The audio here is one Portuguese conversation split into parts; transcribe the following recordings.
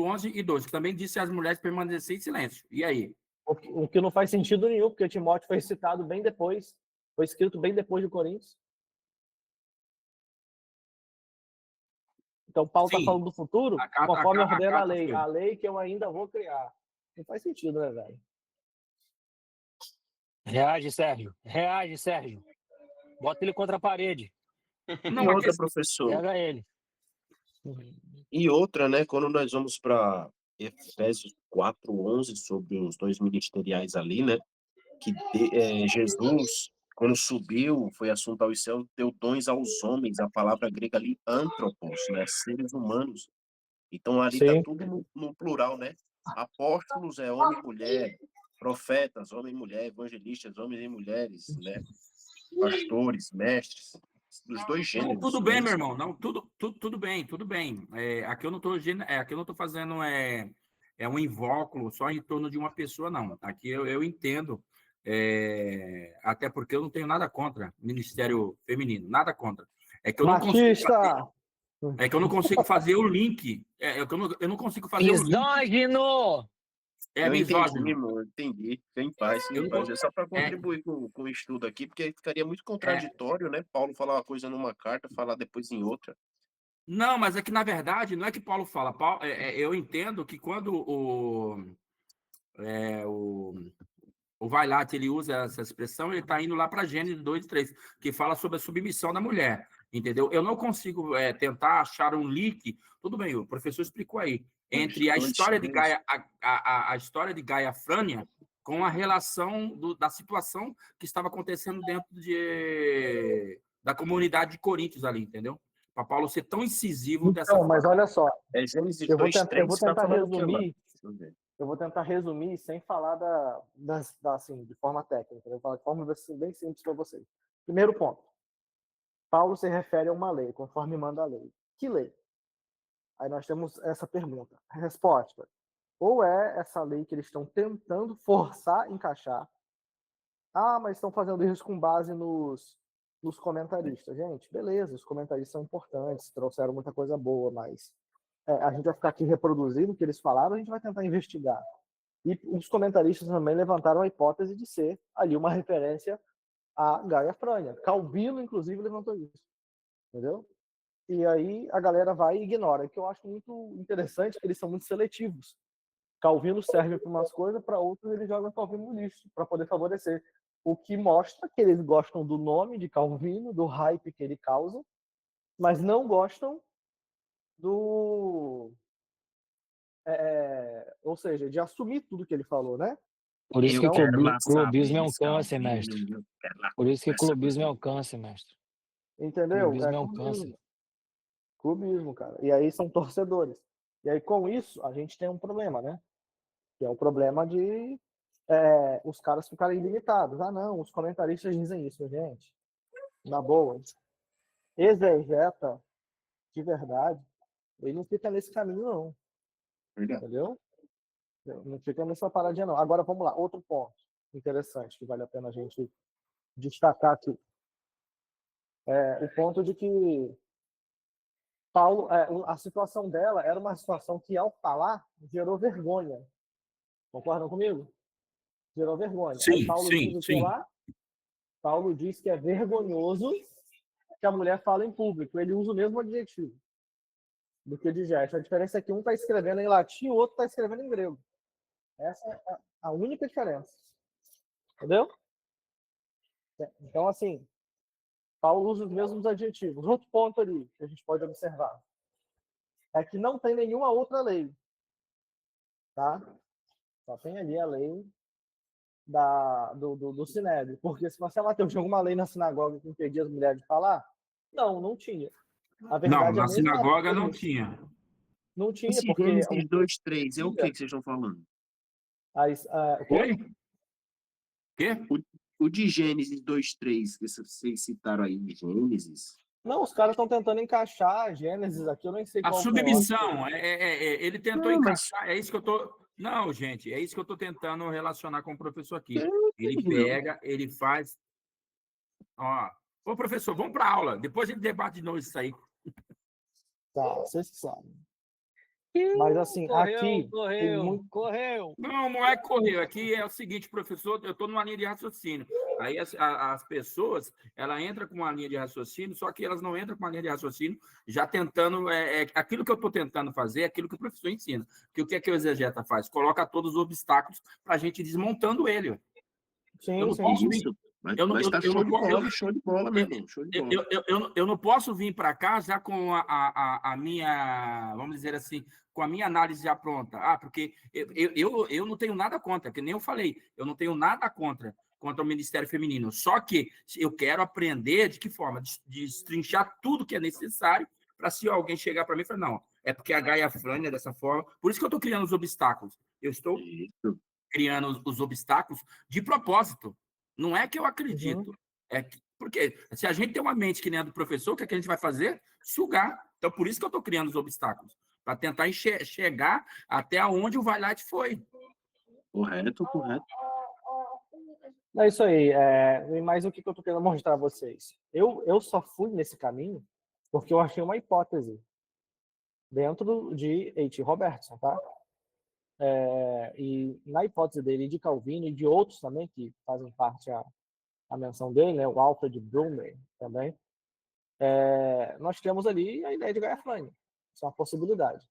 11 e 12, que também disse às mulheres permanecerem em silêncio. E aí? O que não faz sentido nenhum, porque Timóteo foi citado bem depois, foi escrito bem depois de Coríntios. Então, Paulo está falando do futuro, conforme ordena a lei que eu ainda vou criar. Não faz sentido, né, velho? Reage, Sérgio. Reage, Sérgio. Bota ele contra a parede. Não, e outra, professor. Pega ele. E outra, né, quando nós vamos para Efésios 4:11, sobre os dois ministeriais ali, né, que Jesus, quando subiu, foi assunto aos céus, deu dons aos homens, a palavra grega ali, antropos, né, seres humanos. Então, ali está tudo no plural, né? Apóstolos é homem e mulher, profetas, homem e mulher, evangelistas, homens e mulheres, né? Pastores, mestres, dos dois gêneros. Não, tudo bem, meu irmão. Não, tudo bem, tudo bem. Aqui eu não estou fazendo um invólucro só em torno de uma pessoa, não. Aqui eu entendo, até porque eu não tenho nada contra ministério feminino, nada contra. É que eu não consigo fazer o link. Eu não consigo fazer misógino! o link. Misógino. Entendi. Tem paz, sem paz. É só para contribuir com o estudo aqui, porque ficaria muito contraditório, né? Paulo falar uma coisa numa carta, falar depois em outra. Não, mas é que, na verdade, não é que Paulo fala. Eu entendo que quando o Vailate ele usa essa expressão, ele está indo lá para Gênesis 2 e 3, que fala sobre a submissão da mulher, entendeu? Eu não consigo tentar achar um link, tudo bem, o professor explicou aí, entre a história de Gaia, a história de Gaia Frânia com a relação da situação que estava acontecendo dentro da comunidade de Coríntios ali, entendeu? Para Paulo ser tão incisivo dessa forma. Mas olha só, Gênesis eu vou 2:3, tentar resumir. Eu vou tentar resumir sem falar assim, de forma técnica. Eu vou falar de forma bem simples para vocês. Primeiro ponto. Paulo se refere a uma lei, conforme manda a lei. Que lei? Aí nós temos essa pergunta. A resposta. Ou é essa lei que eles estão tentando forçar, encaixar. Ah, mas estão fazendo isso com base nos comentaristas. Gente, beleza, os comentaristas são importantes, trouxeram muita coisa boa, mas a gente vai ficar aqui reproduzindo o que eles falaram, a gente vai tentar investigar. E os comentaristas também levantaram a hipótese de ser ali uma referência a Gaia Frânia. Calvino, inclusive, levantou isso. Entendeu? E aí a galera vai e ignora, que eu acho muito interessante, que eles são muito seletivos. Calvino serve para umas coisas, para outras ele joga Calvino no lixo, para poder favorecer. O que mostra que eles gostam do nome de Calvino, do hype que ele causa, mas não gostam ou seja, de assumir tudo que ele falou, né? Por isso que clubismo é um câncer, mestre. Por isso que clubismo é um câncer, mestre. Entendeu? Clubismo é um câncer. Clubismo, cara. E aí são torcedores. E aí com isso a gente tem um problema, né? Que é o problema de os caras ficarem limitados. Ah, não, os comentaristas dizem isso, gente. Na boa. Exegeta de verdade, ele não fica nesse caminho, não. Verdade. Entendeu? Não fica nessa paradinha, não. Agora, vamos lá. Outro ponto interessante que vale a pena a gente destacar aqui. O ponto de que Paulo, a situação dela era uma situação que, ao falar, gerou vergonha. Concordam comigo? Gerou vergonha. Sim, aí Paulo diz o que sim. lá? Paulo diz que é vergonhoso que a mulher fala em público. Ele usa o mesmo adjetivo do que de gesto. A diferença é que um está escrevendo em latim e o outro está escrevendo em grego. Essa é a única diferença. Entendeu? Então, assim, Paulo usa os mesmos adjetivos. Outro ponto ali que a gente pode observar é que não tem nenhuma outra lei. Tá? Só tem ali a lei do Sinédrio. Porque se você Mateus, tinha alguma lei na sinagoga que impedia as mulheres de falar? Não tinha. A verdade não, na sinagoga não tinha. Não tinha, Esse porque... Gênesis 2:3, é o que vocês estão falando? Quê? O de Gênesis 2:3, que vocês citaram aí, Gênesis... Não, os caras estão tentando encaixar Gênesis aqui, eu nem sei qual a submissão, ele tentou encaixar, é isso que eu tô... Não, gente, é isso que eu estou tentando relacionar com o professor aqui. Ele pega, ele faz... Ô, professor, vamos para a aula, depois a gente debate de novo isso aí. Tá, vocês sabem. Mas assim, aqui tem muito... Correu. Não é correr. Aqui é o seguinte, professor, eu estou numa linha de raciocínio. Aí as pessoas, ela entra com uma linha de raciocínio, só que elas não entram com uma linha de raciocínio já tentando... aquilo que eu estou tentando fazer é aquilo que o professor ensina. Porque o que é que o exegeta faz? Coloca todos os obstáculos para a gente ir desmontando ele. Sim, Eu não sim. posso Isso. eu não, Mas tá eu show não, de po- bola, show de bola, meu irmão, show de bola. eu não posso vir para cá já com a minha, vamos dizer assim, com a minha análise já pronta. Porque eu não tenho nada contra, que nem eu falei, eu não tenho nada contra o Ministério Feminino. Só que eu quero aprender de que forma? De destrinchar tudo que é necessário para se alguém chegar para mim e falar, não, é porque a Gaia Frânia é dessa forma. Por isso que eu estou criando os obstáculos. Eu estou Isso. criando os obstáculos de propósito. Não é que eu acredito. Uhum. Porque se a gente tem uma mente que nem a do professor, o que a gente vai fazer? Sugar. Então, por isso que eu estou criando os obstáculos. Para tentar chegar até onde o Vailate foi. Correto. É isso aí. Mas o que eu estou querendo mostrar a vocês? Eu só fui nesse caminho porque eu achei uma hipótese dentro de H. Robertson, tá? E na hipótese dele, de Calvino e de outros também que fazem parte a menção dele, né? O Alfred Brumer também, nós temos ali a ideia de Gaia Frânia. Isso é uma possibilidade.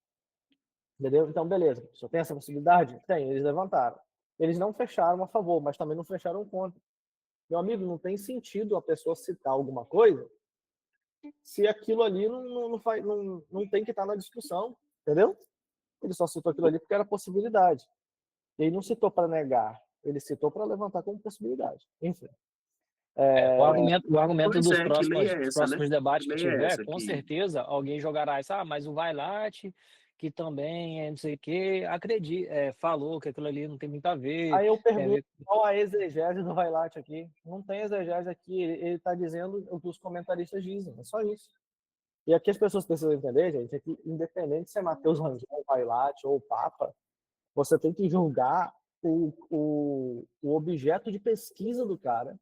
Entendeu? Então, beleza. Só tem essa possibilidade? Tem, eles levantaram. Eles não fecharam a favor, mas também não fecharam contra. Meu amigo, não tem sentido a pessoa citar alguma coisa se aquilo ali não tem que estar na discussão, entendeu? Ele só citou aquilo ali porque era possibilidade. Ele não citou para negar, ele citou para levantar como possibilidade. Enfim. O argumento Pois dos é, que lei é essa, próximos né? debates Que que lei é tiver, essa com que... certeza alguém jogará isso. Mas o Vailate, que também é não sei o quê, falou que aquilo ali não tem muito a ver. Aí eu Tem a pergunto ver qual a exegese do Vailate aqui. Não tem exegese aqui, ele está dizendo o que os comentaristas dizem, é só isso. E aqui as pessoas precisam entender, gente, é que independente se é Mateus Rangel, Vailate ou o Papa, você tem que julgar o objeto de pesquisa do cara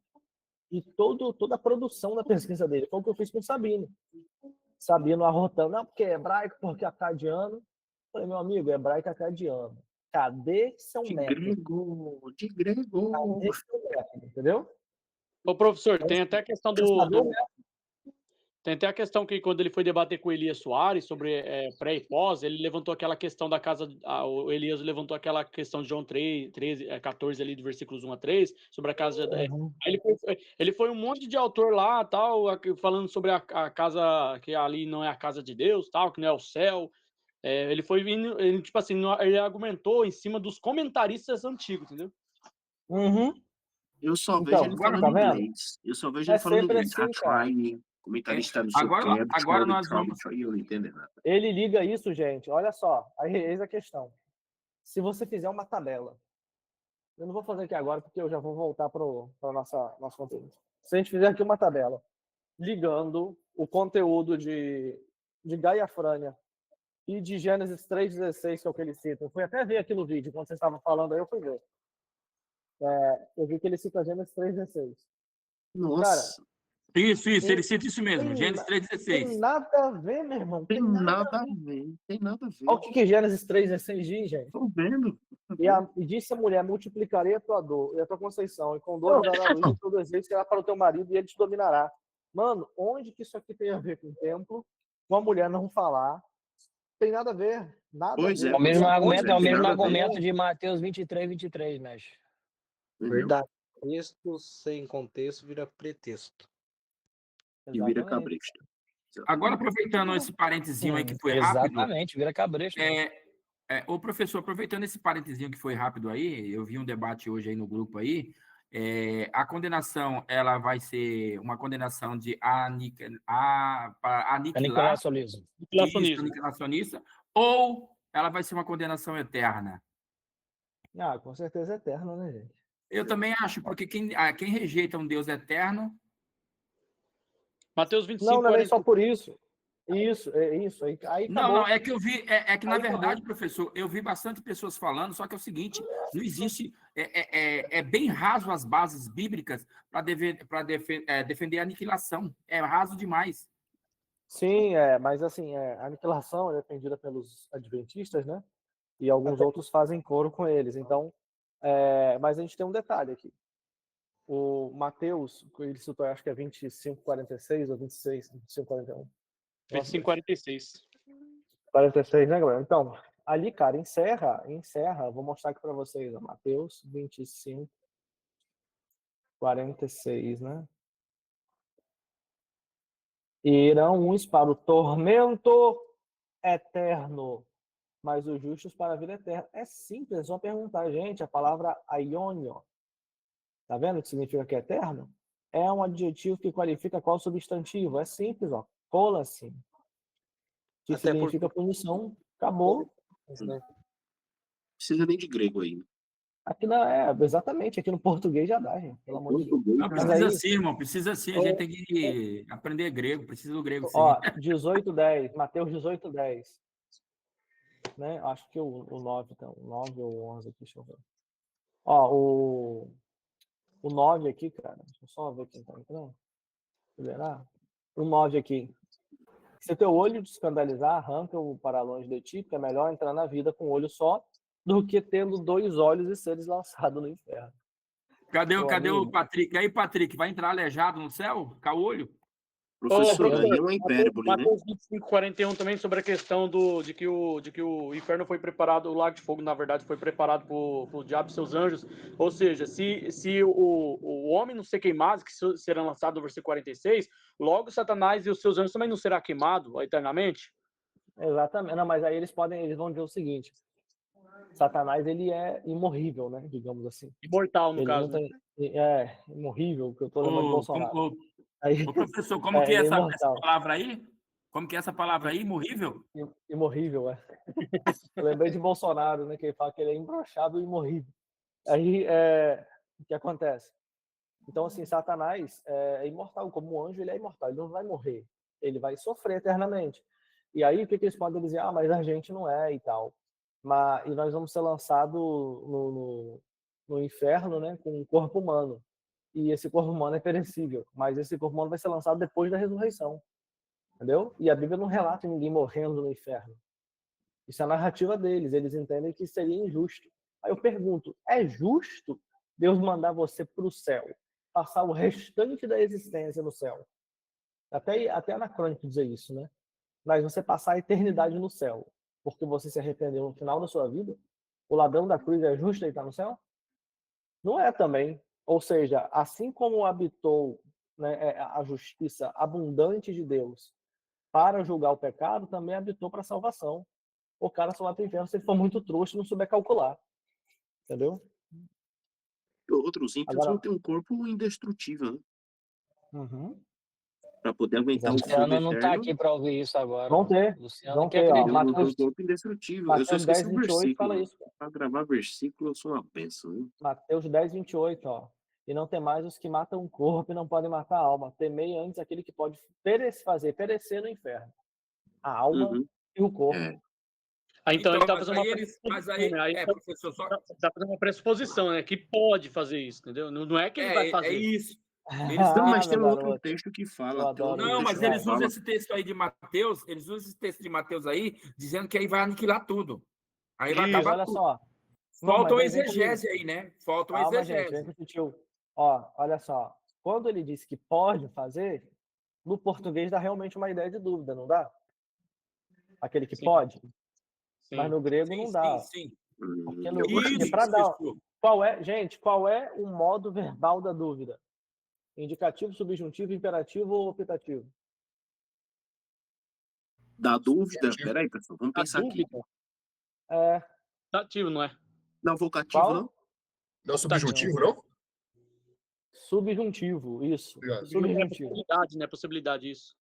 e toda a produção da pesquisa dele. Foi o que eu fiz com o Sabino. Sabino arrotando, não, porque é hebraico, porque é acadiano. Eu falei, meu amigo, é hebraico acadiano. Cadê seu método? De grego. Cadê seu método, entendeu? Ô, professor, tem até a questão Tem até a questão que quando ele foi debater com o Elias Soares sobre pré e pós, ele levantou aquela questão da casa, o Elias levantou aquela questão de João 14 ali, do versículos 1 a 3, sobre a casa... Aí ele foi um monte de autor lá, tal, falando sobre a casa, que ali não é a casa de Deus, tal, que não é o céu. Ele foi vindo, tipo assim, ele argumentou em cima dos comentaristas antigos, entendeu? Eu só Então, vejo ele agora falando tá vendo? inglês. Eu só vejo ele falando sempre inglês. assim, cara. Trying, comentarista não sei o que, Agora nós vamos... eu não entendo nada. Ele liga isso, gente. Olha só, aí eis a questão. Se você fizer uma tabela, eu não vou fazer aqui agora porque eu já vou voltar para o nosso conteúdo. Se a gente fizer aqui uma tabela ligando o conteúdo de Gaia Frânia e de Gênesis 3,16, que é o que ele cita, eu fui até ver aqui no vídeo, quando vocês estavam falando aí, eu fui ver. Eu vi que ele cita Gênesis 3,16. Nossa. Cara, Isso, ele cita isso mesmo, Gênesis 3,16. Tem nada a ver, meu irmão. Tem nada a ver. Olha o que Gênesis 3,16 diz, gente. Tô vendo. E disse a mulher, multiplicarei a tua dor e a tua conceição, e com dor dará luz, e teu desejo será para o teu marido, e ele te dominará. Mano, onde que isso aqui tem a ver com o templo? Com a mulher não falar? Tem nada a ver. Nada Pois a ver. É o mesmo nada a argumento de Mateus 23, mestre. Verdade. Texto sem contexto vira pretexto. E vira cabresto. Agora, aproveitando esse parentezinho aí que foi rápido... Exatamente, vira cabresto. Ô, professor, aproveitando esse parentezinho que foi rápido aí, eu vi um debate hoje aí no grupo aí, a condenação, ela vai ser uma condenação de aniquilacionista, ou ela vai ser uma condenação eterna? Com certeza é eterna, né, gente? Eu também acho, porque quem rejeita um Deus eterno... Mateus 25, não é nem só por isso. Isso. Aí não, é que eu vi, que na verdade, professor, eu vi bastante pessoas falando, só que é o seguinte, não existe, é bem raso as bases bíblicas para defender a aniquilação, é raso demais. Sim, mas assim, a aniquilação é defendida pelos adventistas, né? E alguns outros fazem coro com eles. Então, mas a gente tem um detalhe aqui. O Mateus, ele citou, acho que é 25:46 ou 26, 25:41. 25:46. 46, né, galera? Então, ali, cara, encerra, vou mostrar aqui para vocês, ó, Mateus 25:46, né? E irão uns para o tormento eterno, mas os justos para a vida eterna. É simples, é só perguntar, gente, a palavra aiônio, tá vendo o que significa que é eterno? É um adjetivo que qualifica qual substantivo. É simples, ó. Cola assim. Que Até significa punição. Acabou. né? Precisa nem de grego aí, né? Aqui não exatamente, aqui no português já dá, gente, pelo amor de Deus. Não, Mas precisa aí, sim, irmão, precisa sim. A gente tem que aprender grego, precisa do grego sim. ó, 18:10, Mateus 18:10. Né? Acho que o 9, então, o 9 ou o 11 aqui, deixa eu ver. Ó, o 9 aqui, cara, deixa eu só ver quem tá entrando. Liberar. O 9 aqui. Se teu olho te escandalizar, arranca-o para longe de ti, porque é melhor entrar na vida com um olho só do que tendo 2 olhos e seres lançado no inferno. Cadê Meu o amigo. Patrick? Aí, Patrick, vai entrar aleijado no céu? Caolho? Professor, Professor, aí é uma hipérbole, né? Mateus 25:41 também sobre a questão de que o inferno foi preparado, o lago de fogo, na verdade, foi preparado por diabo e seus anjos. Ou seja, se o homem não ser queimado, que será lançado no versículo 46, logo Satanás e os seus anjos também não será queimado eternamente? Exatamente. Não, mas aí eles vão dizer o seguinte: Satanás, ele é imorrível, né? Digamos assim. Imortal, no Ele caso, não né? tem. Imorrível, que eu tô lembrando de Ô, Bolsonaro. ô, Aí, ô, professor, como que é ele é essa imortal. palavra aí? Como que é essa palavra aí, imorrível? Imorrível, Eu lembrei de Bolsonaro, né? Que ele fala que ele é imbrochável e imorrível. Aí, o que acontece? Então, assim, Satanás é imortal. Como um anjo, ele é imortal. Ele não vai morrer. Ele vai sofrer eternamente. E aí, o que eles podem dizer? Ah, mas a gente não é e tal. E nós vamos ser lançados no inferno, né? Com um corpo humano. E esse corpo humano é perecível. Mas esse corpo humano vai ser lançado depois da ressurreição. Entendeu? E a Bíblia não relata ninguém morrendo no inferno. Isso é a narrativa deles. Eles entendem que seria injusto. Aí eu pergunto, é justo Deus mandar você para o céu, passar o restante da existência no céu? Até anacrônico dizer isso, né? Mas você passar a eternidade no céu, porque você se arrependeu no final da sua vida, o ladrão da cruz é justo ele estar no céu? Não é também. Ou seja, assim como habitou, né, a justiça abundante de Deus para julgar o pecado, também habitou para a salvação. O cara só vai para o inferno se ele for muito trouxa e não souber calcular. Entendeu? Outros ímpios vão Agora. ter um corpo indestrutível, né? Uhum. Para poder aguentar o fogo Luciano não tá eterno, aqui para ouvir isso agora. Vão ter. Luciano Vão que ter, ó. eles acredita. vão ter um Mateus, corpo indestrutível. Eu só Mateus esqueci 10, o 28 fala versículo. isso. Para gravar versículo, eu sou uma benção, viu? Mateus 10, 28, ó. E não tem mais os que matam o corpo e não podem matar a alma. Temei antes aquele que pode fazer perecer no inferno. A alma Uhum. e o corpo. Então ele está mas fazendo aí uma eles. Mas pressuposição, aí, né? Aí professor, só. tá fazendo uma pressuposição, né? Que pode fazer isso, entendeu? Não é que ele vai É fazer. isso. Eles Não, estão. mas tem Meu um outro garoto. texto que Eu fala. Tem um adoro outro Não, isso, mas texto que eles vai. usam fala. esse texto aí de Mateus, eles usam esse texto de Mateus aí, dizendo que aí vai aniquilar tudo. Aí vai Mas Isso. acabar olha tudo. só. Não, Falta mas o aí vem comigo. exegese aí, né? Falta o Calma, gente, vem exegese. com o tio. Ó, olha só. Quando ele disse que pode fazer, no português dá realmente uma ideia de dúvida, não dá? Aquele que Sim. pode, mas Sim. no grego Sim, não sim, dá. sim. Porque para Isso, dar. isso. Qual é o modo verbal da dúvida? Indicativo, subjuntivo, imperativo ou optativo? Da dúvida. Peraí, pessoal, vamos A pensar aqui. dúvida É, tá ativo, não é? Não, vocativo, não? qual? Não é subjuntivo, não? Subjuntivo, isso. Obrigado. É Subjuntivo. possibilidade, né? Possibilidade, isso.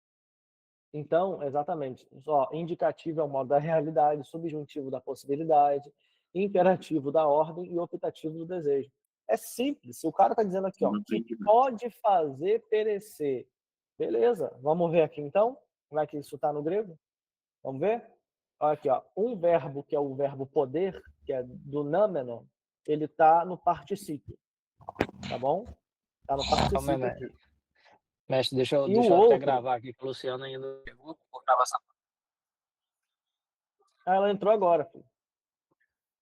Então, exatamente. Só indicativo é o modo da realidade, subjuntivo da possibilidade, imperativo da ordem e optativo do desejo. É simples. Se o cara está dizendo aqui, ó, Não que entendi, não. pode fazer perecer. Beleza, vamos ver aqui então. Como é que isso está no grego? Vamos ver? Olha aqui, ó. Um verbo que é o verbo poder, que é do nâmeno, ele está no particípio. Tá bom? Está no Calma aí, particípio né? aqui. Mestre, deixa eu E o deixa eu até outro, gravar aqui que o Luciano ainda não chegou, vou gravar essa ela entrou agora, filho.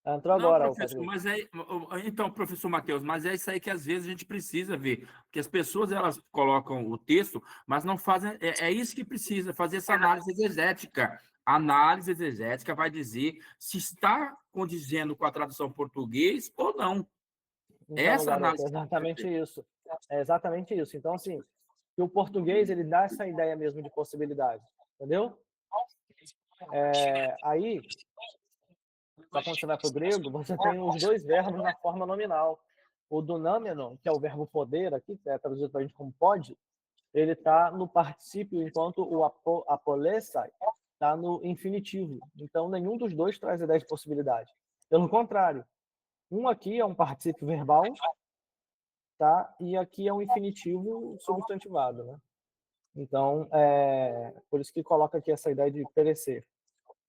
Ela entrou Não, agora, o professor, Patrick. mas então, professor Matheus, mas é isso aí que às vezes a gente precisa ver, porque as pessoas elas colocam o texto, mas não fazem, é isso que precisa, fazer essa análise exegética. A análise exegética vai dizer se está condizendo com a tradução português ou não. Então, Essa garoto, é análise que precisa exatamente ser. isso. É exatamente isso. Então, assim, que o português ele dá essa ideia mesmo de possibilidade, entendeu? Aí, só quando você vai para o grego, você tem os dois verbos na forma nominal. O dunâmeno, que é o verbo poder aqui, que é traduzido para a gente como pode, ele está no particípio, enquanto o apolesai está no infinitivo. Então, nenhum dos dois traz a ideia de possibilidade. Pelo contrário, um aqui é um particípio verbal, tá? E aqui é um infinitivo substantivado, né? Então, por isso que coloca aqui essa ideia de perecer.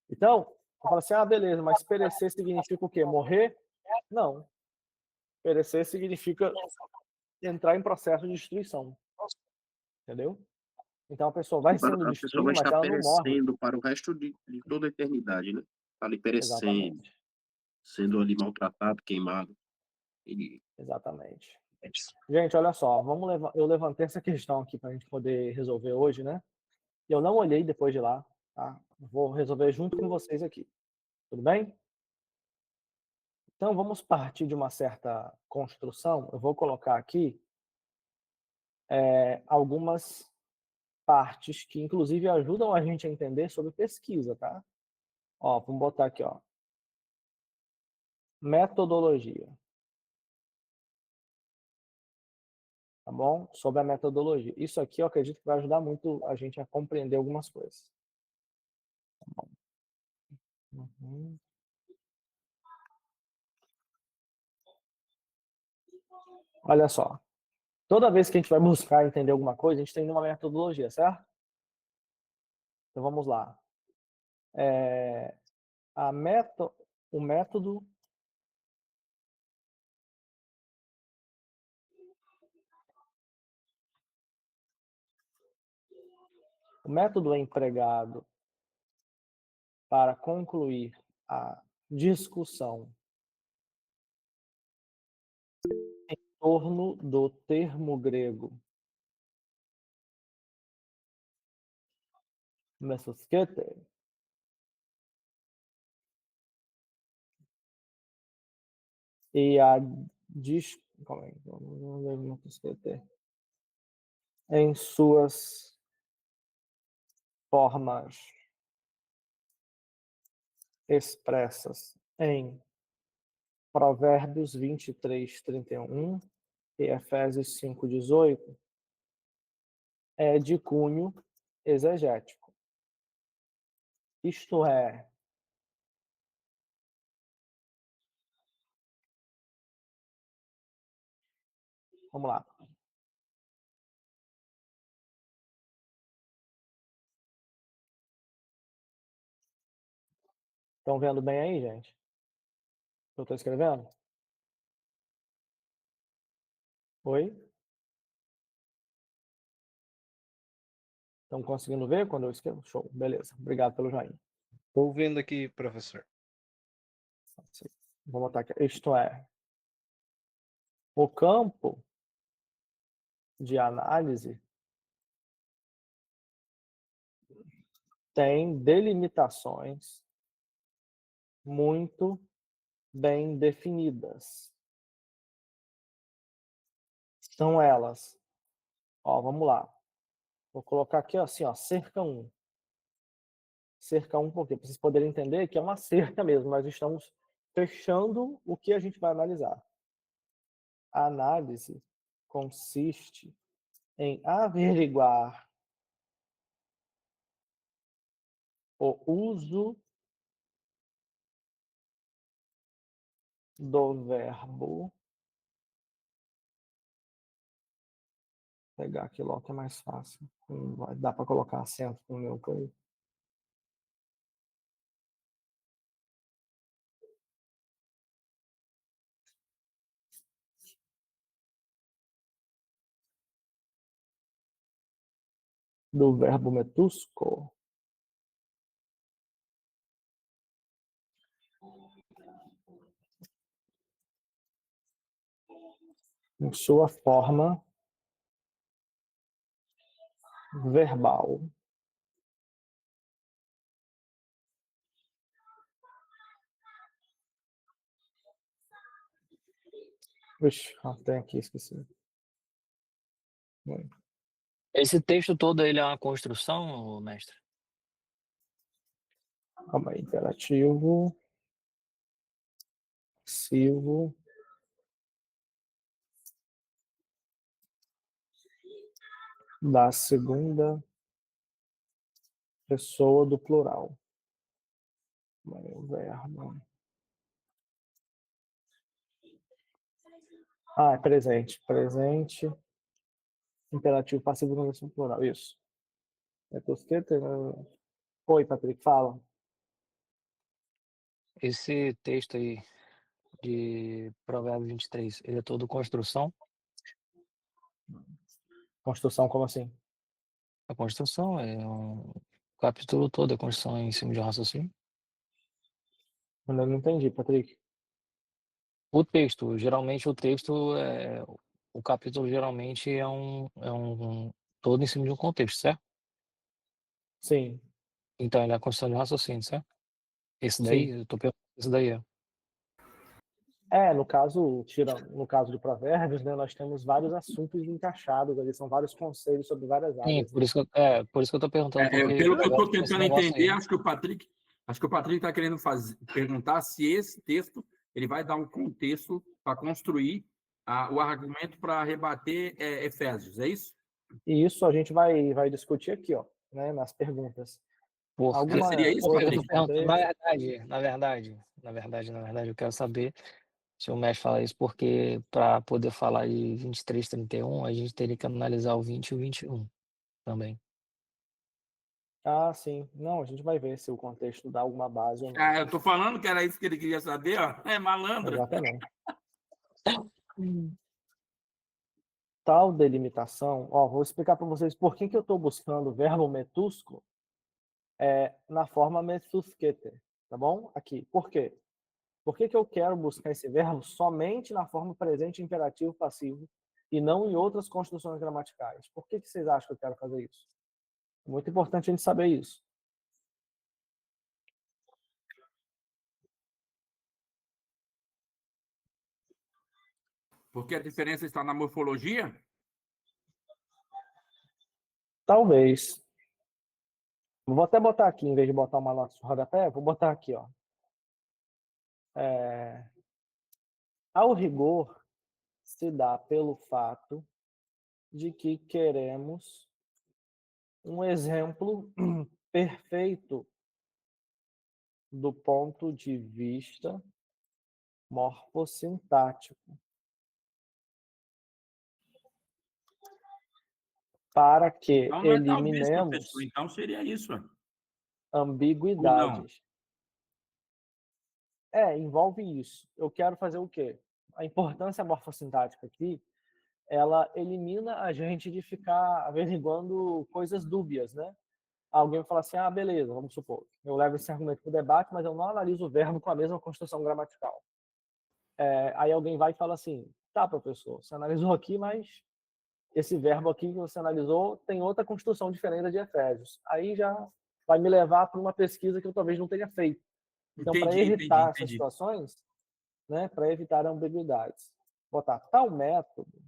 Então, eu falo assim, beleza, mas perecer significa o quê? Morrer? Não. Perecer significa entrar em processo de destruição. Entendeu? Então a pessoa vai sendo A pessoa vai destruída, mas estar ela não morre. perecendo para o resto de toda a eternidade, né? Tá ali perecendo, Exatamente. sendo ali maltratado, queimado. E Exatamente. Gente, olha só, eu levantei essa questão aqui para a gente poder resolver hoje, né? Eu não olhei depois de lá, tá? Vou resolver junto com vocês aqui. Tudo bem? Então vamos partir de uma certa construção. Eu vou colocar aqui algumas partes que inclusive ajudam a gente a entender sobre pesquisa, tá? Ó, vamos botar aqui, ó. Metodologia. Tá bom? Sobre a metodologia. Isso aqui eu acredito que vai ajudar muito a gente a compreender algumas coisas. Tá bom? Uhum. Olha só. Toda vez que a gente vai buscar entender alguma coisa, a gente tem uma metodologia, certo? Então vamos lá. A o método é empregado para concluir a discussão em torno do termo grego mesoskete e a em suas formas expressas em Provérbios 23:31 e Efésios 5:18 é de cunho exegético. Isto é, vamos lá. Estão vendo bem aí, gente? Eu estou escrevendo? Oi? Estão conseguindo ver quando eu escrevo? Show, beleza. Obrigado pelo joinha. Estou vendo aqui, professor. Vou botar aqui. Isto é, o campo de análise tem delimitações muito bem definidas. São elas. Ó, vamos lá. Vou colocar aqui assim, ó, cerca 1. Cerca 1 por quê? Para vocês poderem entender que é uma cerca mesmo, mas estamos fechando o que a gente vai analisar. A análise consiste em averiguar o uso do verbo. Vou pegar aqui logo que é mais fácil. Vai dar para colocar acento no meu coisa. do verbo metusco. Em sua forma verbal. Ixi, tem aqui, esqueci. Esse texto todo ele é uma construção, mestre? Calma aí, imperativo, passivo, da segunda pessoa do plural. O verbo. É presente. Presente, imperativo, passivo, da pessoa do plural. Isso. É tosqueta? Oi, Patrick, fala. Esse texto aí de Provérbios 23, ele é todo construção? Construção, como assim? A construção é o capítulo todo, é construção em cima de um raciocínio. Eu não entendi, Patrick. O texto, geralmente o texto é... O capítulo geralmente é todo em cima de um contexto, certo? Sim, Então ele é a construção de um raciocínio, certo? Esse daí, sim. eu tô perguntando, esse daí é. No caso, no caso de Provérbios, né, nós temos vários assuntos encaixados ali, são vários conselhos sobre várias Sim, áreas, por né? isso por isso que eu tô perguntando, porque Pelo que eu estou Provérbios tem esse tentando negócio aí, entender, né? acho que o Patrick está querendo perguntar se esse texto ele vai dar um contexto para construir o argumento para rebater Efésios, é isso? E isso a gente vai discutir aqui, ó, né, nas perguntas. Seria isso, Porque eu tô Patrick? perguntando, na verdade, eu quero saber se o mestre fala isso, porque para poder falar de 23, 31, a gente teria que analisar o 20 e o 21 também. Ah, sim. Não, a gente vai ver se o contexto dá alguma base ou não. Eu estou falando que era isso que ele queria saber, ó. É malandro. Exatamente. Tal delimitação, ó, vou explicar para vocês por que eu estou buscando o verbo metusco na forma metusquete, tá bom? Aqui. Por quê? Por que eu quero buscar esse verbo somente na forma presente, imperativo, passivo, e não em outras construções gramaticais? Por que vocês acham que eu quero fazer isso? É muito importante a gente saber isso. Porque a diferença está na morfologia? Talvez. Vou até botar aqui, em vez de botar uma nota de rodapé, vou botar aqui, ó. Ao rigor, se dá pelo fato de que queremos um exemplo perfeito do ponto de vista morfossintático, para que Então não é talvez, eliminemos professor. Então seria isso. Ou não? ambiguidades. Envolve isso. Eu quero fazer o quê? A importância morfossintática aqui, ela elimina a gente de ficar averiguando coisas dúbias, né? Alguém vai falar assim, beleza, vamos supor, eu levo esse argumento para o debate, mas eu não analiso o verbo com a mesma construção gramatical. Aí alguém vai e fala assim, tá, professor, você analisou aqui, mas esse verbo aqui que você analisou tem outra construção diferente da de Efésios. Aí já vai me levar para uma pesquisa que eu talvez não tenha feito. Então, para evitar essas situações, né, para evitar ambiguidades, botar tal método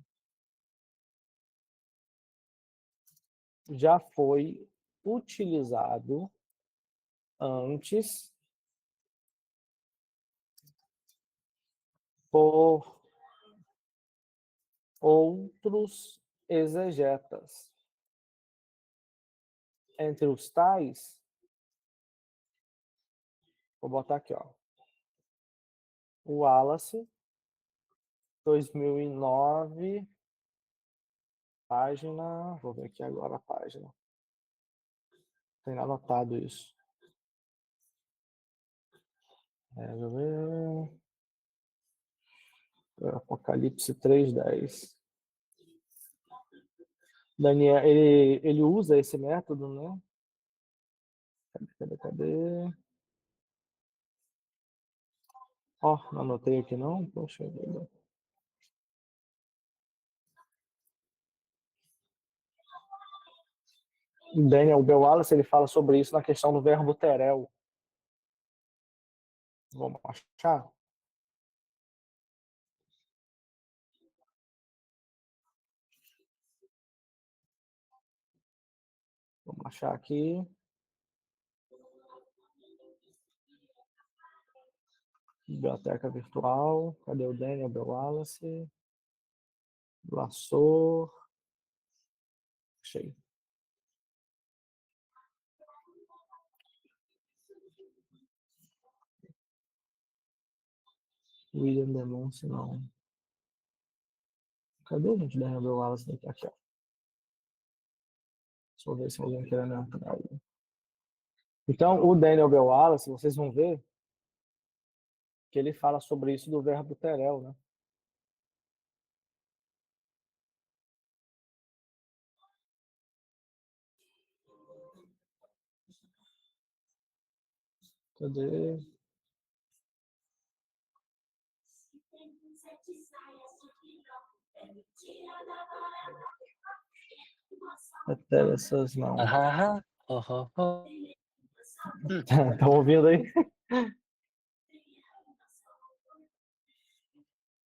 já foi utilizado antes por outros exegetas. Entre os tais, vou botar aqui, ó, o Wallace, 2009, página, vou ver aqui agora a página. Tem anotado isso. Apocalipse 3:10. Daniel, ele usa esse método, né? Cadê? Ó, não anotei aqui não. Poxa vida. Daniel Bell Wallace, ele fala sobre isso na questão do verbo terel. Vamos achar? Vamos achar aqui. Biblioteca virtual. Cadê o Daniel Bell Wallace? Lassor. Achei. William Denúncio, não. Cadê a gente Daniel Bell Wallace? Aqui, ó. Deixa eu ver se alguém querendo entrar aí. Então, o Daniel Bell Wallace, vocês vão ver que ele fala sobre isso do verbo terel, né? Cadê? Até essas não. Ah, oh, oh, oh. Estão ouvindo aí?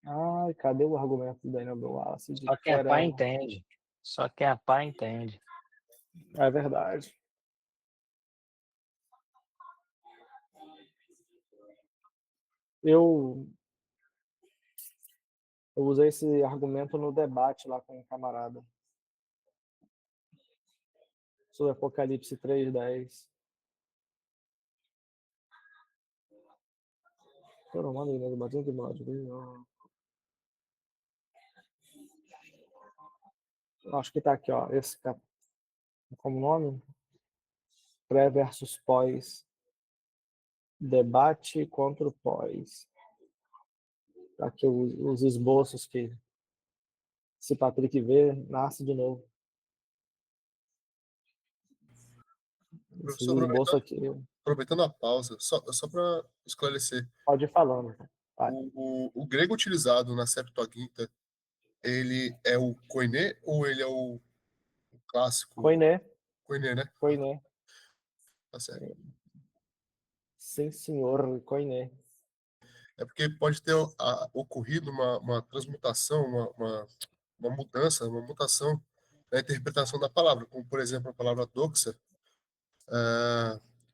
Ai, cadê o argumento do Daniel Bell Wallace de Só quem é pai terel? entende. Só quem é pai entende. É verdade. Eu usei esse argumento no debate lá com um camarada. Sobre Apocalipse 3:10. Foram manda aí, né? Debatendo o tribunal de Deus. Acho que tá aqui, ó. Esse como nome? Pré versus pós. Debate contra o pós. Tá aqui os esboços que se Patrick vê, nasce de novo. Esse Professor, esboço aqui. aproveitando a pausa, só para esclarecer, Pode ir falando. Vai. o grego utilizado na Septuaginta, ele é o koiné ou ele é o clássico Koiné. koiné, né? Koiné. Tá certo. Sim, senhor. Koiné. É porque pode ter ocorrido uma transmutação, uma mudança, uma mutação na interpretação da palavra, como, por exemplo, a palavra doxa,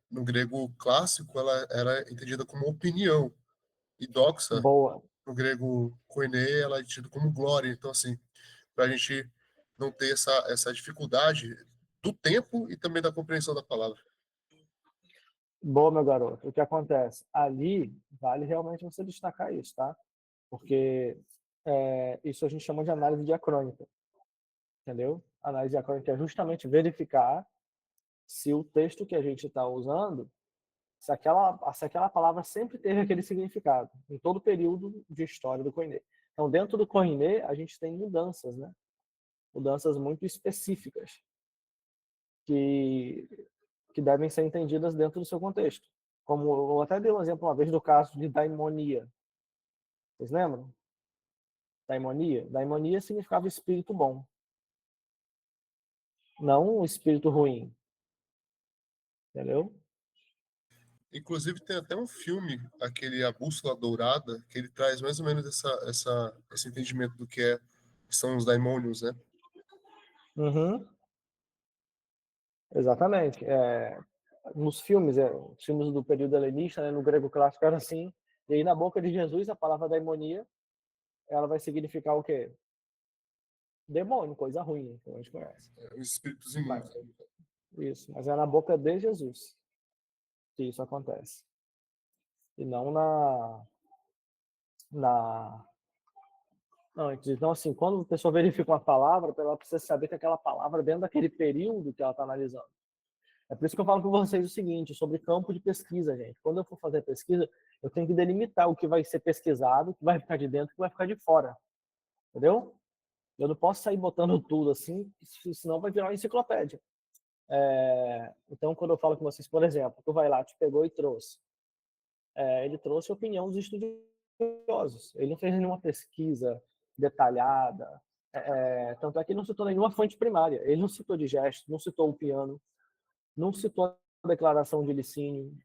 no grego clássico, ela era entendida como opinião, e doxa, Boa. no grego koiné, ela é entendida como glória. Então, assim, para a gente não ter essa dificuldade do tempo e também da compreensão da palavra. Boa, meu garoto. O que acontece? Ali, vale realmente você destacar isso, tá? Porque isso a gente chama de análise diacrônica. Entendeu? Análise diacrônica é justamente verificar se o texto que a gente está usando, se aquela palavra sempre teve aquele significado, em todo o período de história do Koiné. Então, dentro do Koiné, a gente tem mudanças, né? Mudanças muito específicas, que devem ser entendidas dentro do seu contexto. Como eu até dei um exemplo uma vez do caso de daimonia. Vocês lembram? Daimonia? Daimonia significava espírito bom, não um espírito ruim. Entendeu? Inclusive, tem até um filme, aquele A Bússola Dourada, que ele traz mais ou menos esse entendimento do que são os daimônios, né? Uhum. Exatamente. Nos filmes, os filmes do período helenista, né, no grego clássico era assim, e aí na boca de Jesus a palavra daimonia, ela vai significar o quê? Demônio, coisa ruim, como a gente conhece. Os espíritos imundos. Isso, mas é na boca de Jesus que isso acontece. E não antes. Então, assim, quando a pessoa verifica uma palavra, ela precisa saber que aquela palavra é dentro daquele período que ela está analisando. É por isso que eu falo com vocês o seguinte, sobre campo de pesquisa, gente. Quando eu for fazer pesquisa, eu tenho que delimitar o que vai ser pesquisado, o que vai ficar de dentro, o que vai ficar de fora. Entendeu? Eu não posso sair botando tudo assim, senão vai virar uma enciclopédia. Então, quando eu falo com vocês, por exemplo, o Vailate pegou e trouxe. Ele trouxe a opinião dos estudiosos. Ele não fez nenhuma pesquisa detalhada. Tanto é que ele não citou nenhuma fonte primária. Ele não citou Digesto, não citou o piano, não citou a declaração de Licínio.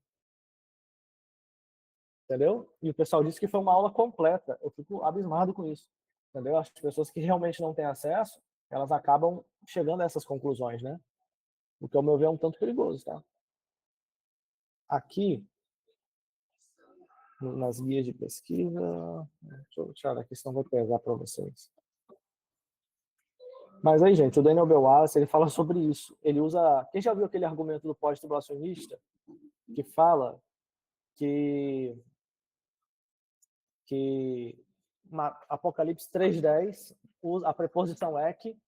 Entendeu? E o pessoal disse que foi uma aula completa. Eu fico abismado com isso. Entendeu? As pessoas que realmente não têm acesso, elas acabam chegando a essas conclusões, né? O que, ao meu ver, é um tanto perigoso, tá? Aqui, nas guias de pesquisa... Deixa eu tirar aqui, senão vai pesar para vocês. Mas aí, gente, o Daniel Belwallace, ele fala sobre isso. Ele usa... Quem já viu aquele argumento do pós-tribulacionista que fala que Apocalipse 3:10, a preposição é que